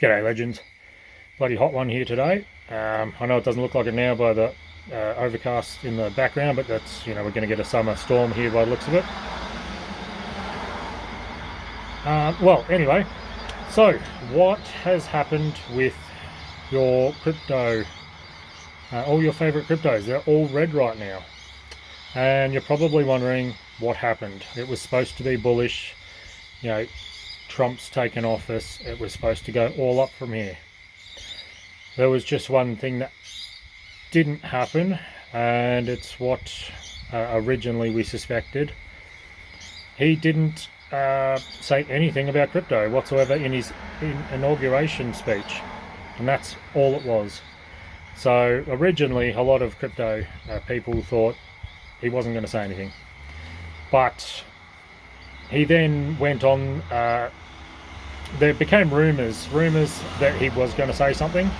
G'day legends, bloody hot one here today. I know it doesn't look like it now by the overcast in the background, but that's, we're going to get a summer storm here by the looks of it. Well, anyway, so what has happened with your crypto? All your favorite cryptos, they're all red right now. And you're probably wondering what happened. It was supposed to be bullish, Trump's taken office, it was supposed to go all up from here. There was just one thing that didn't happen, and it's what originally we suspected. He didn't say anything about crypto whatsoever in his inauguration speech, and that's all it was. So originally a lot of crypto people thought he wasn't going to say anything, but he then went on. There became rumours that he was going to say something,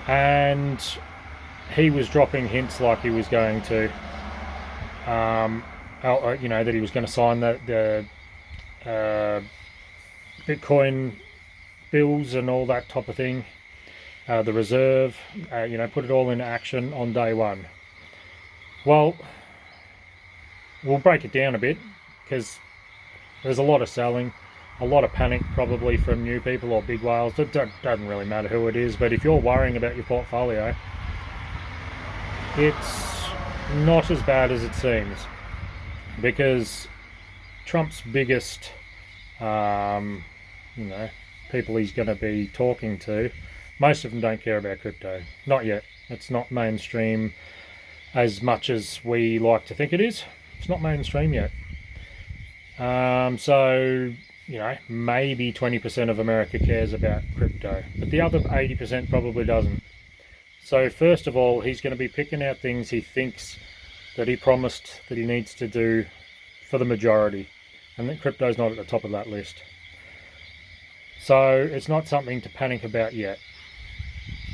and he was dropping hints like he was going to, that he was going to sign the Bitcoin bills and all that type of thing, the reserve, put it all into action on day one. Well, we'll break it down a bit because there's a lot of selling, a lot of panic probably from new people or big whales. It doesn't really matter who it is, but if you're worrying about your portfolio, it's not as bad as it seems, because Trump's biggest people he's going to be talking to, most of them don't care about crypto. Not yet. It's not mainstream as much as we like to think it is. It's not mainstream yet. So maybe 20% of America cares about crypto, but the other 80% probably doesn't. So first of all, he's going to be picking out things he thinks that he promised that he needs to do for the majority, and that crypto's not at the top of that list. So it's not something to panic about yet.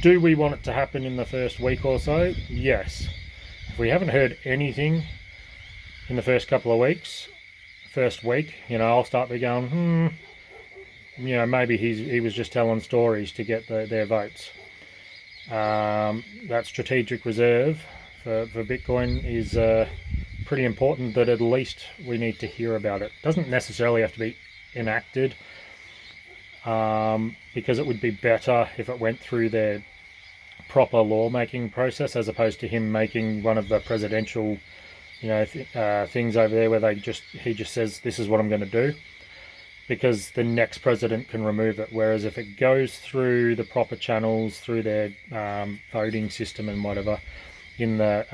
Do we want it to happen in the first week or so? Yes. If we haven't heard anything in the first couple of weeks, first week, I'll start be going, maybe he was just telling stories to get their votes. That strategic reserve for Bitcoin is pretty important, that at least we need to hear about it. Doesn't necessarily have to be enacted, because it would be better if it went through their proper lawmaking process, as opposed to him making one of the presidential things over there where he just says, this is what I'm going to do, because the next president can remove it. Whereas if it goes through the proper channels, through their voting system and whatever, in the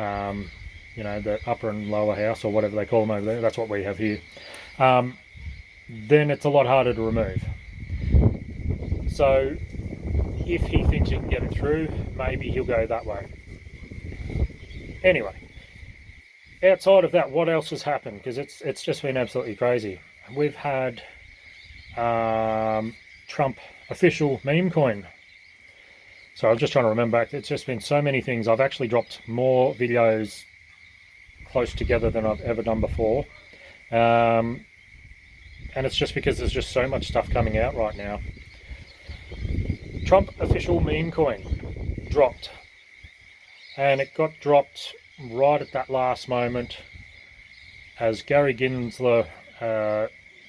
the upper and lower house, or whatever they call them over there, that's what we have here, then it's a lot harder to remove. So if he thinks he can get it through, maybe he'll go that way. Anyway, outside of that, what else has happened? Because it's just been absolutely crazy. We've had Trump official meme coin. So I was just trying to remember. It's just been so many things. I've actually dropped more videos close together than I've ever done before. And it's just because there's just so much stuff coming out right now. Trump official meme coin dropped. And it got dropped right at that last moment as Gary Gensler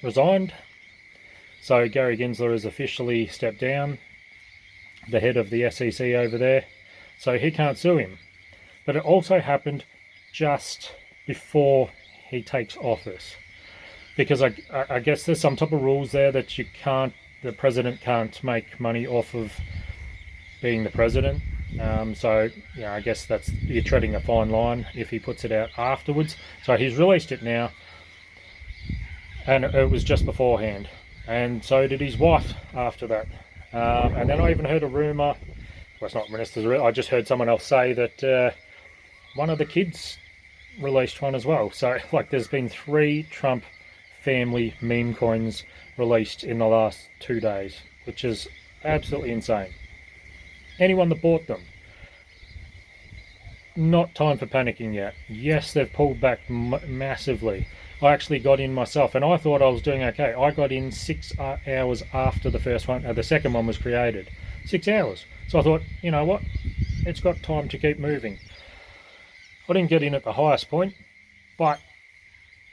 resigned. So Gary Gensler has officially stepped down, the head of the SEC over there, so he can't sue him. But it also happened just before he takes office, because I guess there's some type of rules there that the president can't make money off of being the president. So I guess you're treading a fine line if he puts it out afterwards. So he's released it now, and it was just beforehand, and so did his wife after that. And then I even heard a rumour, well, it's not ministers, I just heard someone else say that one of the kids released one as well. So there's been 3 Trump family meme coins released in the last 2 days, which is absolutely insane. Anyone that bought them, not time for panicking yet. Yes, they've pulled back massively. I actually got in myself, and I thought I was doing okay. I got in 6 hours after the first one, the second one was created. 6 hours. So I thought, you know what? It's got time to keep moving. I didn't get in at the highest point, but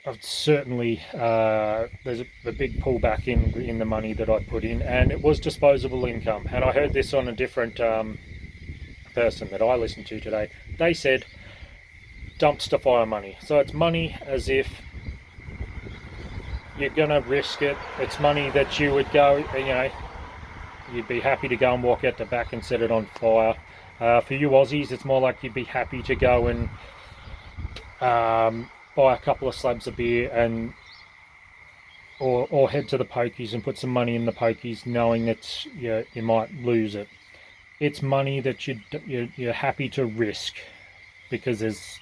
I've certainly there's a big pullback in the money that I put in, and it was disposable income. And I heard this on a different person that I listened to today. They said dumpster fire money. So it's money as if you're gonna risk it. It's money that you would go, you know, you'd be happy to go and walk out the back and set it on fire. For you Aussies, it's more like you'd be happy to go and buy a couple of slabs of beer and or head to the pokies and put some money in the pokies, knowing that you might lose it. It's money that you're happy to risk, because there's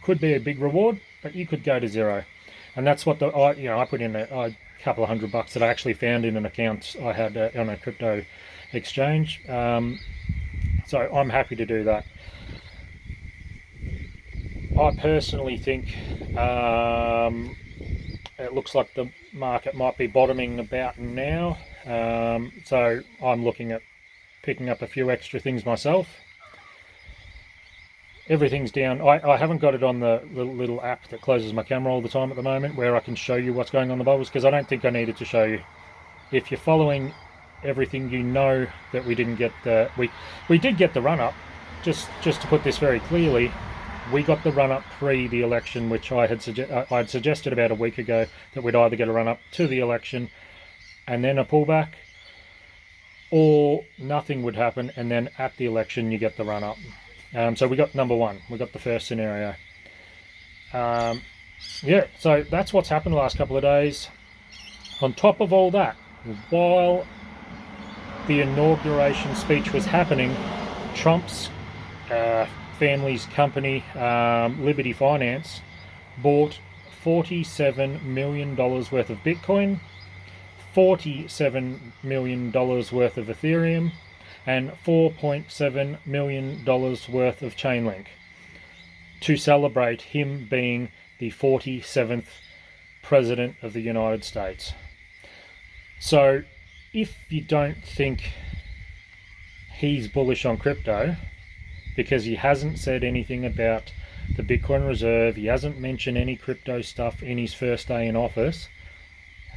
could be a big reward, but you could go to zero. And that's what I put in a couple of $100 that I actually found in an account I had on a crypto exchange. So I'm happy to do that. I personally think it looks like the market might be bottoming about now. So I'm looking at picking up a few extra things myself. Everything's down. I haven't got it on the little app that closes my camera all the time at the moment, where I can show you what's going on the bubbles, because I don't think I needed to show you. If you're following everything, you know that we didn't get the we did get the run up. Just to put this very clearly, we got the run up pre the election, which I'd suggested about a week ago, that we'd either get a run up to the election and then a pullback, or nothing would happen and then at the election you get the run up. So we got number one. We got the first scenario. Yeah, so that's what's happened the last couple of days. On top of all that, while the inauguration speech was happening, Trump's family's company, Liberty Finance, bought $47 million worth of Bitcoin, $47 million worth of Ethereum, and $4.7 million worth of Chainlink, to celebrate him being the 47th President of the United States. So if you don't think he's bullish on crypto, because he hasn't said anything about the Bitcoin reserve, he hasn't mentioned any crypto stuff in his first day in office,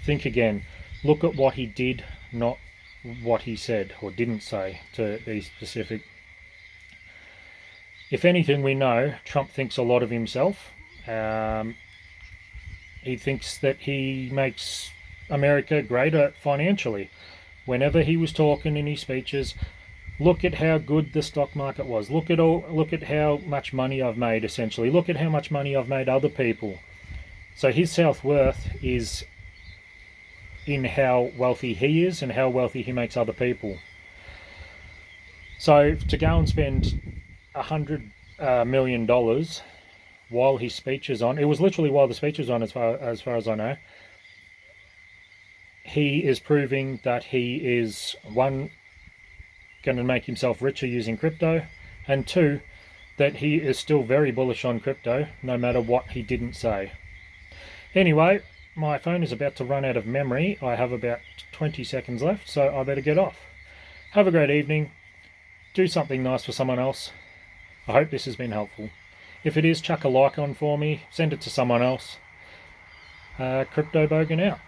think again. Look at what he did, not what he said or didn't say, to be specific. If anything, we know Trump thinks a lot of himself. He thinks that he makes America greater financially. Whenever he was talking in his speeches, look at how good the stock market was. Look at how much money I've made, essentially. Look at how much money I've made other people. So his self-worth is in how wealthy he is and how wealthy he makes other people. So to go and spend $100 million while his speech is on, it was literally while the speech was on, as far as I know, he is proving that he is, one, going to make himself richer using crypto, and two, that he is still very bullish on crypto, no matter what he didn't say. Anyway, my phone is about to run out of memory. I have about 20 seconds left, so I better get off. Have a great evening. Do something nice for someone else. I hope this has been helpful. If it is, chuck a like on for me. Send it to someone else. Crypto Bogan out.